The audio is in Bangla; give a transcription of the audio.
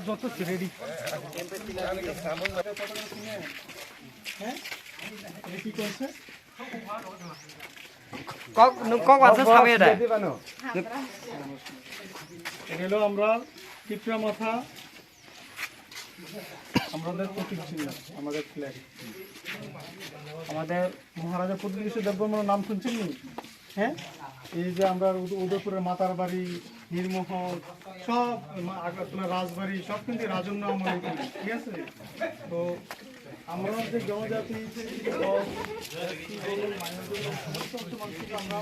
যত রেডি কি করছে আমরা পিঁপড়া মাথা আমাদের প্রতীক চিহ্ন, আমাদের ফ্ল্যাগ। আমাদের মহারাজা প্রতিবেশী দেববর্মার নাম শুনছেন নি? হ্যাঁ, এই যে আমরা উদয়পুরের মাতার বাড়ি, নির্মহল, সব আগরতলা রাজবাড়ি সব কিন্তু রাজন্য আমলে, ঠিক আছে? তো আমরা যে জনজাতি আমরা